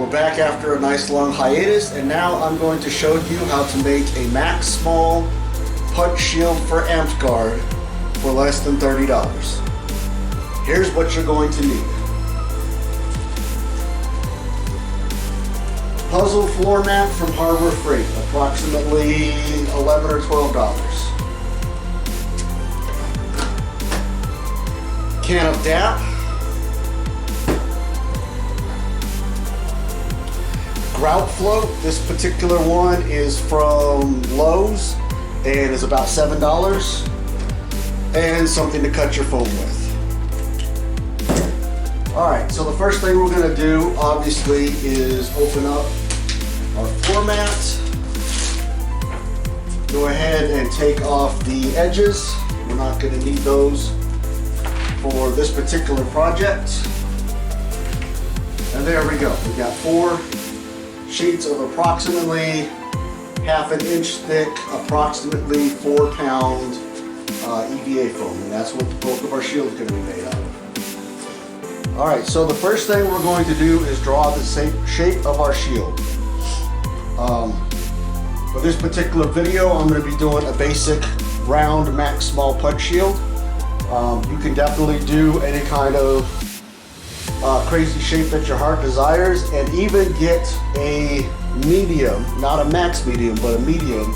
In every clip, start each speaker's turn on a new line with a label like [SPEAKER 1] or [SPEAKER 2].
[SPEAKER 1] we're back after a nice long hiatus, and now I'm going to show you how to make a max small punch shield for Amtgard for less than $30. Here's what you're going to need. Puzzle floor mat from Harbor Freight, approximately $11 or $12. Can of DAP. Grout float. This particular one is from Lowe's and is about $7. And something to cut your foam with. Alright, so the first thing we're going to do, obviously, is open up our floor mat. Go ahead and take off the edges. We're not going to need those for this particular project. And there we go. We got 4 sheets of approximately ½ an inch thick, approximately 4-pound EVA foam, and that's what the bulk of our shield is going to be made out of. Alright, so the first thing we're going to do is draw the shape of our shield. For this particular video, I'm going to be doing a basic round max small punch shield. You can definitely do any kind of crazy shape that your heart desires, and even get a medium, not a max medium, but a medium,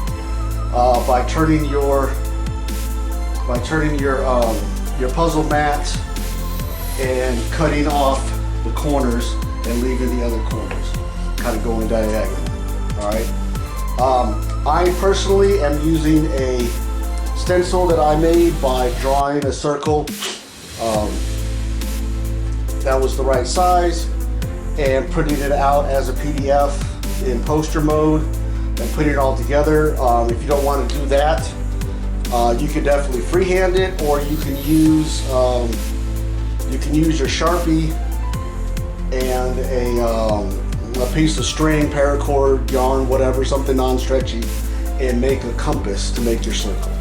[SPEAKER 1] by turning your puzzle mat and cutting off the corners and leaving the other corners, kind of going diagonal. All right. I personally am using a stencil that I made by drawing a circle that was the right size and printing it out as a PDF in poster mode and putting it all together. If you don't want to do that, you can definitely freehand it, or you can use your Sharpie and a piece of string, paracord, yarn, whatever, something non-stretchy, and make a compass to make your circle.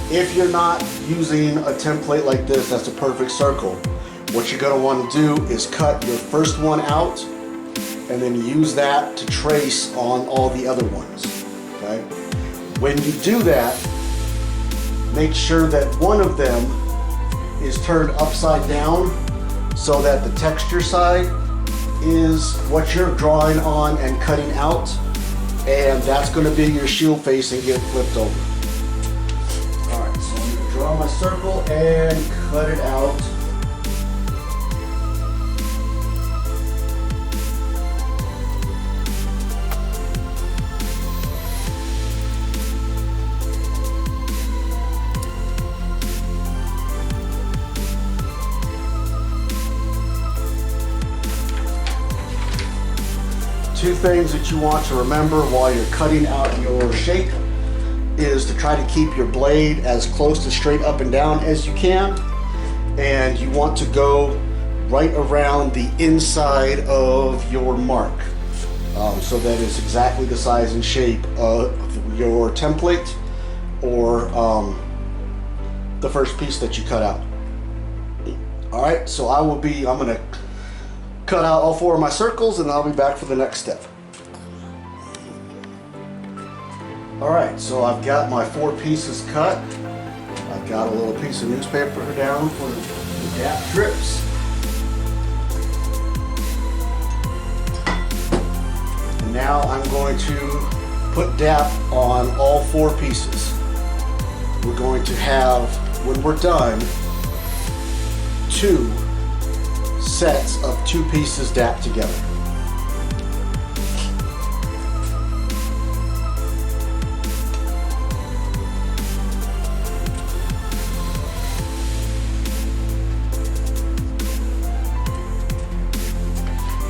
[SPEAKER 1] If you're not using a template like this, that's a perfect circle. What you're going to want to do is cut your first one out and then use that to trace on all the other ones. Okay? When you do that, make sure that one of them is turned upside down so that the texture side is what you're drawing on and cutting out, and that's going to be your shield face and get flipped over. Alright, so I'm going to draw my circle and cut it out. Two things that you want to remember while you're cutting out your shape is to try to keep your blade as close to straight up and down as you can, and you want to go right around the inside of your mark, so that it's exactly the size and shape of your template or the first piece that you cut out. Alright, so I'm going to cut out all 4 of my circles, and I'll be back for the next step. Alright, so I've got my 4 pieces cut. I've got a little piece of newspaper down for the DAP strips. And now I'm going to put DAP on all 4 pieces. We're going to have, when we're done, 2 sets of 2 pieces DAP together.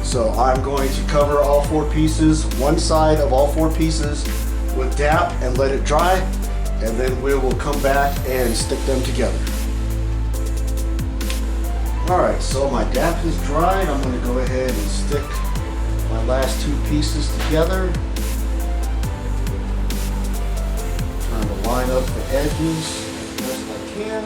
[SPEAKER 1] So I'm going to cover all 4 pieces, one side of all 4 pieces with DAP and let it dry, and then we will come back and stick them together. Alright, so my DAP is dried. I'm going to go ahead and stick my last 2 pieces together. Trying to line up the edges as best I can.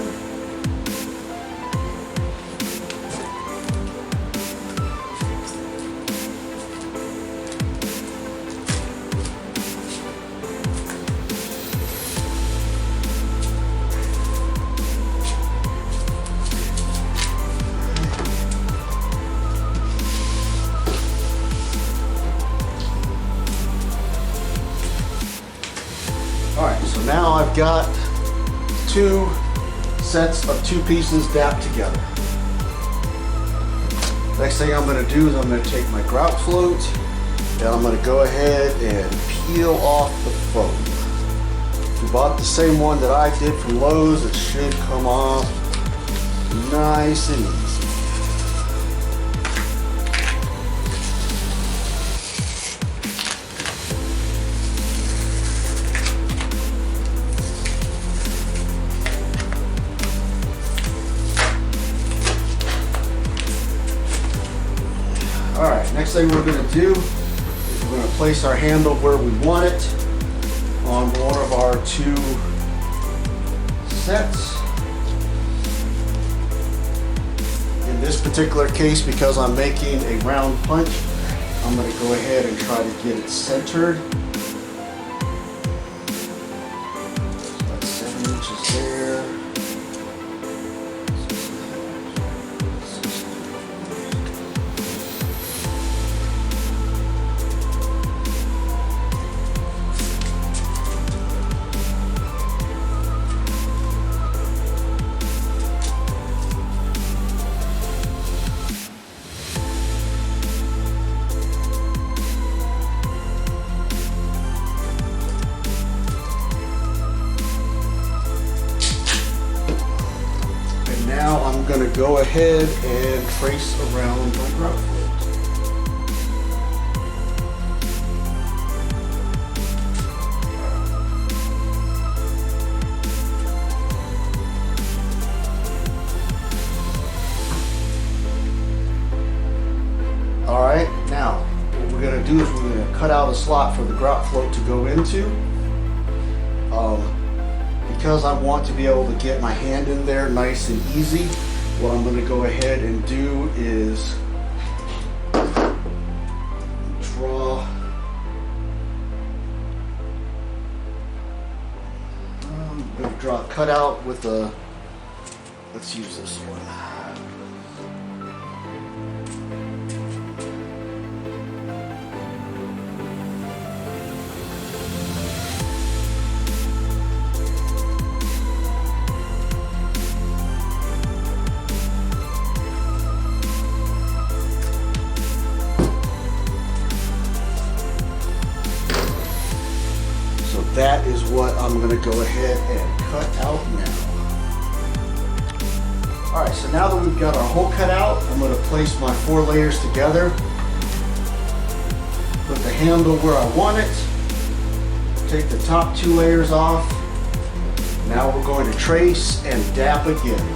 [SPEAKER 1] now I've got two sets of two pieces dapped together. Next thing I'm going to do is I'm going to take my grout float and I'm going to go ahead and peel off the foam. If you bought the same one that I did from Lowe's, it should come off nice and easy. Alright, next thing we're going to do is we're going to place our handle where we want it on one of our two sets. In this particular case, because I'm making a round punch, I'm going to go ahead and try to get it centered. So that's 7 inches there. Now I'm going to go ahead and trace around my grout float. Alright, now what we're going to do is we're going to cut out a slot for the grout float to go into. Because I want to be able to get my hand in there nice and easy, what I'm going to go ahead and do is draw a cutout with a, let's use this one. That is what I'm going to go ahead and cut out now. Alright, so now that we've got our hole cut out, I'm going to place my 4 layers together. Put the handle where I want it. Take the top 2 layers off. Now we're going to trace and dap again.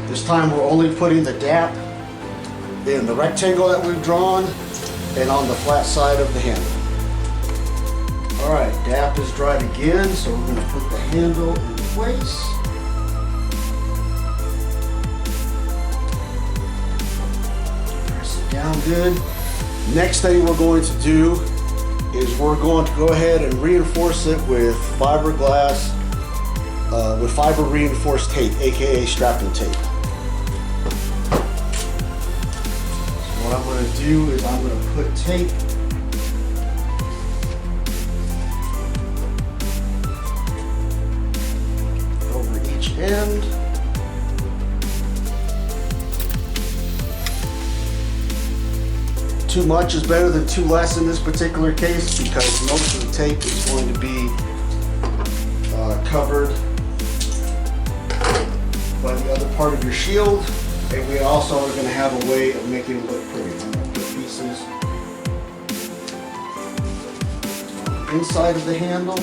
[SPEAKER 1] This time we're only putting the dap in the rectangle that we've drawn and on the flat side of the handle. Alright, dap is dried again, so we're going to put the handle in place. Press it down good. Next thing we're going to do is we're going to go ahead and reinforce it with fiberglass, with fiber reinforced tape, aka strapping tape. What I'm going to do is I'm going to put tape over each end. Too much is better than too less in this particular case because most of the tape is going to be covered by the other part of your shield. And we also are going to have a way of making it look pretty. I'm going to put pieces on the inside of the handle.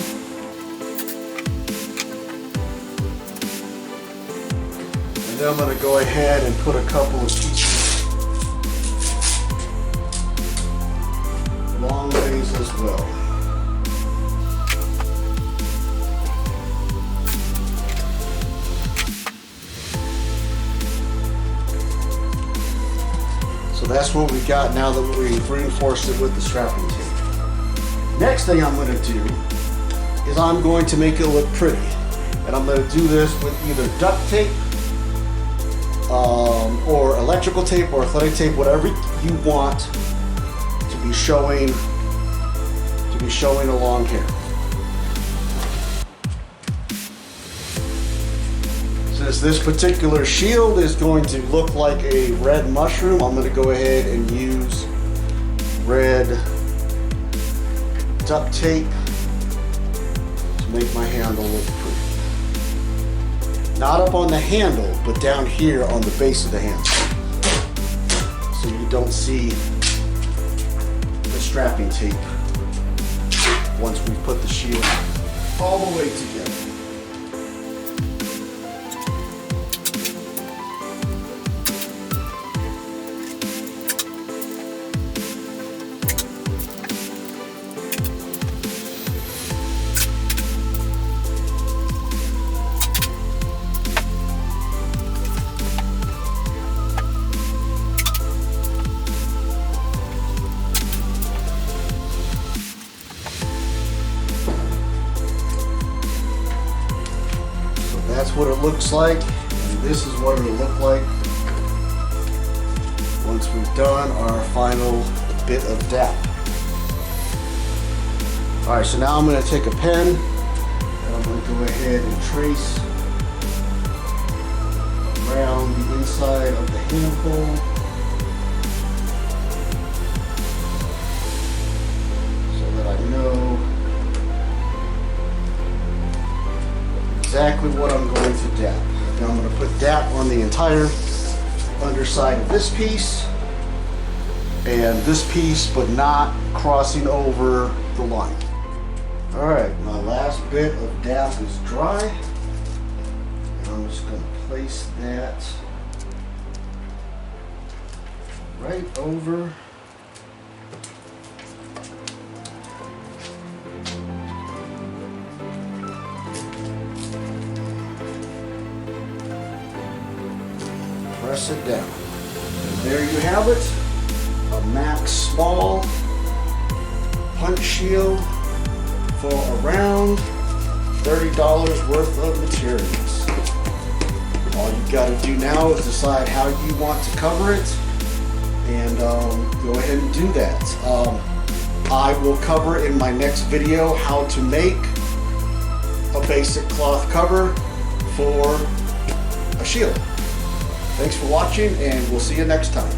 [SPEAKER 1] And then I'm going to go ahead and put a couple of pieces long ways as well. So that's what we got now that we've reinforced it with the strapping tape. Next thing I'm going to do is I'm going to make it look pretty. And I'm going to do this with either duct tape or electrical tape or athletic tape, whatever you want to be showing along here. Since this particular shield is going to look like a red mushroom, I'm going to go ahead and use red duct tape to make my handle look pretty. Not up on the handle, but down here on the base of the handle. So you don't see the strapping tape once we put the shield all the way together. That's what it looks like, and this is what it'll look like once we've done our final bit of DAP. Alright, so now I'm going to take a pen and I'm going to go ahead and trace around the inside of the handle. So that I know exactly what I'm going to dap. Now I'm going to put dap on the entire underside of this piece and this piece, but not crossing over the line. Alright, my last bit of dap is dry. And I'm just going to place that right over . Press it down. And there you have it, a Max Small punch shield for around $30 worth of materials. All you got to do now is decide how you want to cover it and go ahead and do that. I will cover in my next video how to make a basic cloth cover for a shield. Thanks for watching, and we'll see you next time.